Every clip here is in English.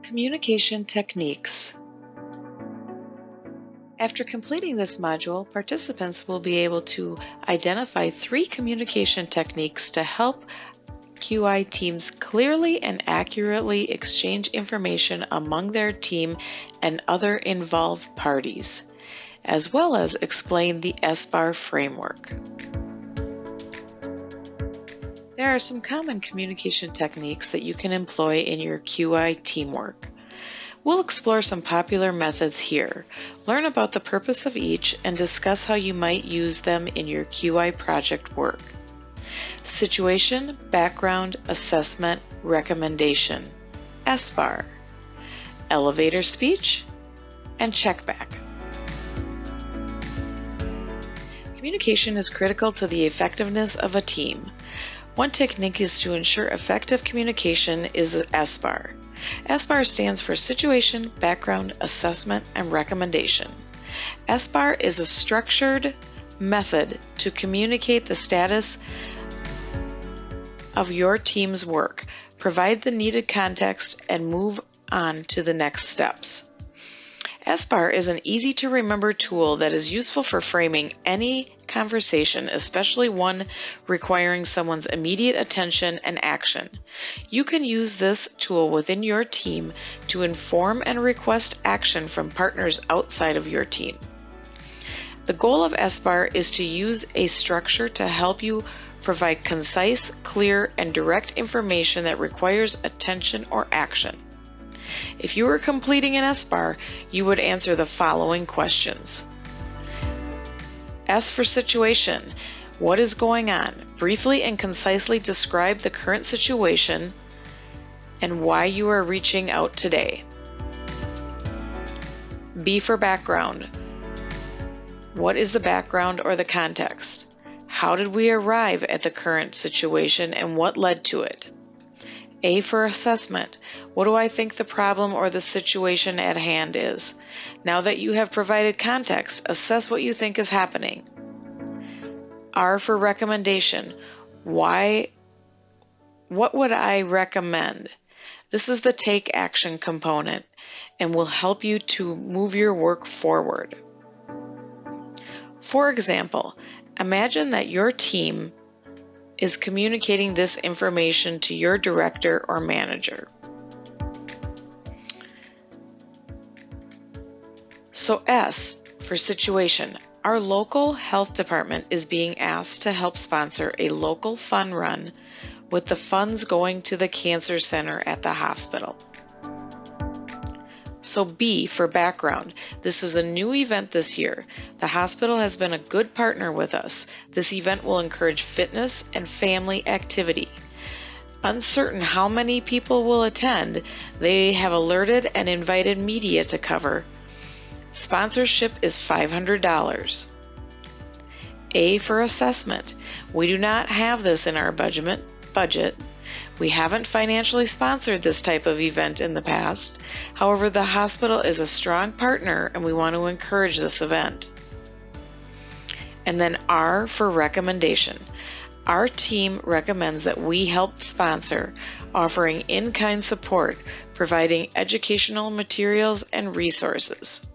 Communication techniques. After completing this module, participants will be able to identify 3 communication techniques to help QI teams clearly and accurately exchange information among their team and other involved parties, as well as explain the SBAR framework. There are some common communication techniques that you can employ in your QI teamwork. We'll explore some popular methods here, learn about the purpose of each, and discuss how you might use them in your QI project work. Situation, background, assessment, recommendation, SBAR, elevator speech, and checkback. Communication is critical to the effectiveness of a team. One technique is to ensure effective communication is SBAR. SBAR stands for Situation, Background, Assessment, and Recommendation. SBAR is a structured method to communicate the status of your team's work, provide the needed context, and move on to the next steps. SBAR is an easy-to-remember tool that is useful for framing any conversation, especially one requiring someone's immediate attention and action. You can use this tool within your team to inform and request action from partners outside of your team. The goal of SBAR is to use a structure to help you provide concise, clear, and direct information that requires attention or action. If you were completing an SBAR, you would answer the following questions. S for situation. What is going on? Briefly and concisely describe the current situation and why you are reaching out today. B for background. What is the background or the context? How did we arrive at the current situation and what led to it? A for assessment. What do I think the problem or the situation at hand is? Now that you have provided context, assess what you think is happening. R for recommendation. What would I recommend? This is the take action component and will help you to move your work forward. For example, imagine that your team is communicating this information to your director or manager. So S for situation. Our local health department is being asked to help sponsor a local fun run with the funds going to the cancer center at the hospital. So B for background. This is a new event this year. The hospital has been a good partner with us. This event will encourage fitness and family activity. Uncertain how many people will attend, they have alerted and invited media to cover. Sponsorship is $500. A for assessment. We do not have this in our budget. We haven't financially sponsored this type of event in the past. However, the hospital is a strong partner and we want to encourage this event. And then R for recommendation. Our team recommends that we help sponsor, offering in-kind support, providing educational materials and resources.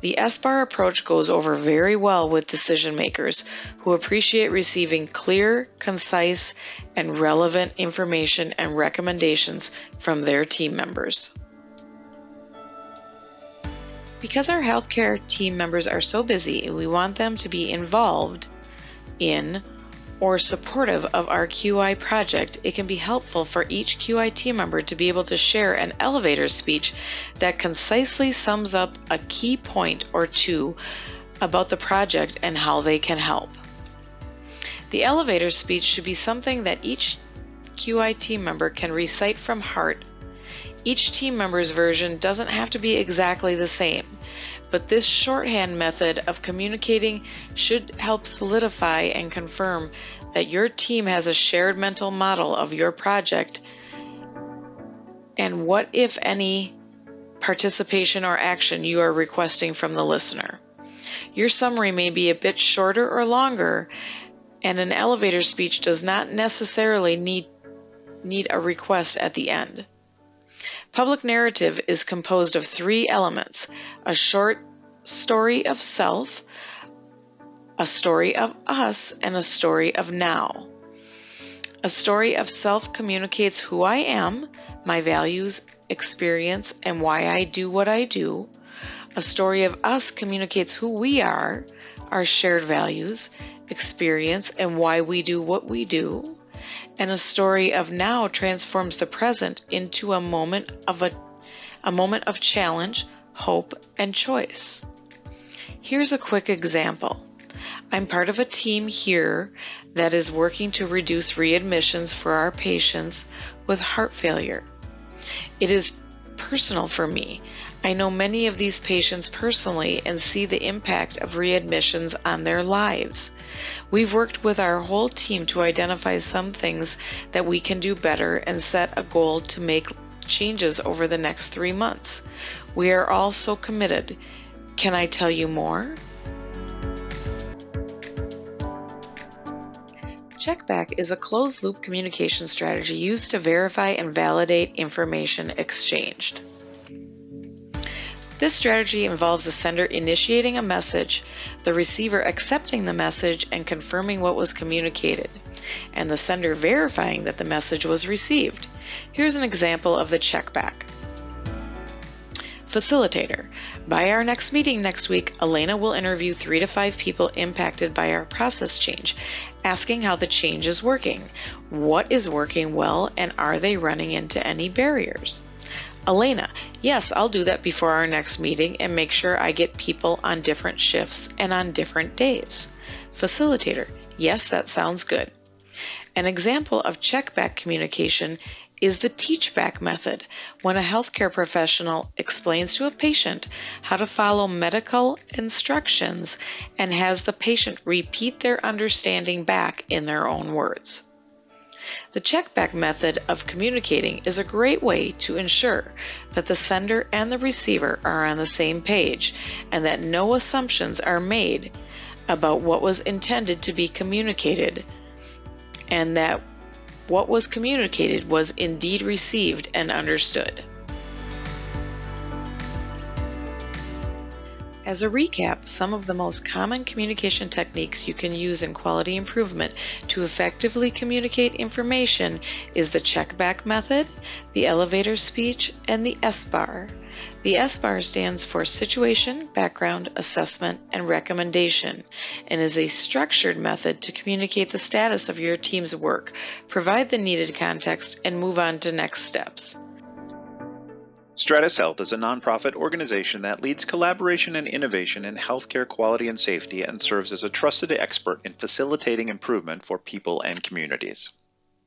The SBAR approach goes over very well with decision makers who appreciate receiving clear, concise, and relevant information and recommendations from their team members. Because our healthcare team members are so busy, we want them to be involved in or supportive of our QI project. It can be helpful for each QI team member to be able to share an elevator speech that concisely sums up a key point or two about the project and how they can help. The elevator speech should be something that each QI team member can recite from heart. Each team member's version doesn't have to be exactly the same, but this shorthand method of communicating should help solidify and confirm that your team has a shared mental model of your project and what, if any, participation or action you are requesting from the listener. Your summary may be a bit shorter or longer, and an elevator speech does not necessarily need a request at the end. public narrative is composed of 3 elements: a short story of self, a story of us, and a story of now. A story of self communicates who I am, my values, experience, and why I do what I do. A story of us communicates who we are, our shared values, experience, and why we do what we do. And a story of now transforms the present into a moment of challenge, hope, and choice. Here's a quick example. I'm part of a team here that is working to reduce readmissions for our patients with heart failure. It is personal for me. I know many of these patients personally and see the impact of readmissions on their lives. We've worked with our whole team to identify some things that we can do better and set a goal to make changes over the next 3 months. We are all so committed. Can I tell you more? Checkback is a closed-loop communication strategy used to verify and validate information exchanged. This strategy involves the sender initiating a message, the receiver accepting the message and confirming what was communicated, and the sender verifying that the message was received. Here's an example of the checkback. Facilitator. By our next meeting next week, Elena will interview 3 to 5 people impacted by our process change, asking how the change is working, what is working well, and are they running into any barriers. Elena. Yes, I'll do that before our next meeting and make sure I get people on different shifts and on different days. Facilitator. Yes, that sounds good. An example of checkback communication is the teach-back method, when a healthcare professional explains to a patient how to follow medical instructions and has the patient repeat their understanding back in their own words. The checkback method of communicating is a great way to ensure that the sender and the receiver are on the same page and that no assumptions are made about what was intended to be communicated, and that what was communicated was indeed received and understood. As a recap, some of the most common communication techniques you can use in quality improvement to effectively communicate information is the checkback method, the elevator speech, and the SBAR. The SBAR stands for Situation, Background, Assessment, and Recommendation, and is a structured method to communicate the status of your team's work, provide the needed context, and move on to next steps. Stratus Health is a nonprofit organization that leads collaboration and innovation in healthcare quality and safety and serves as a trusted expert in facilitating improvement for people and communities.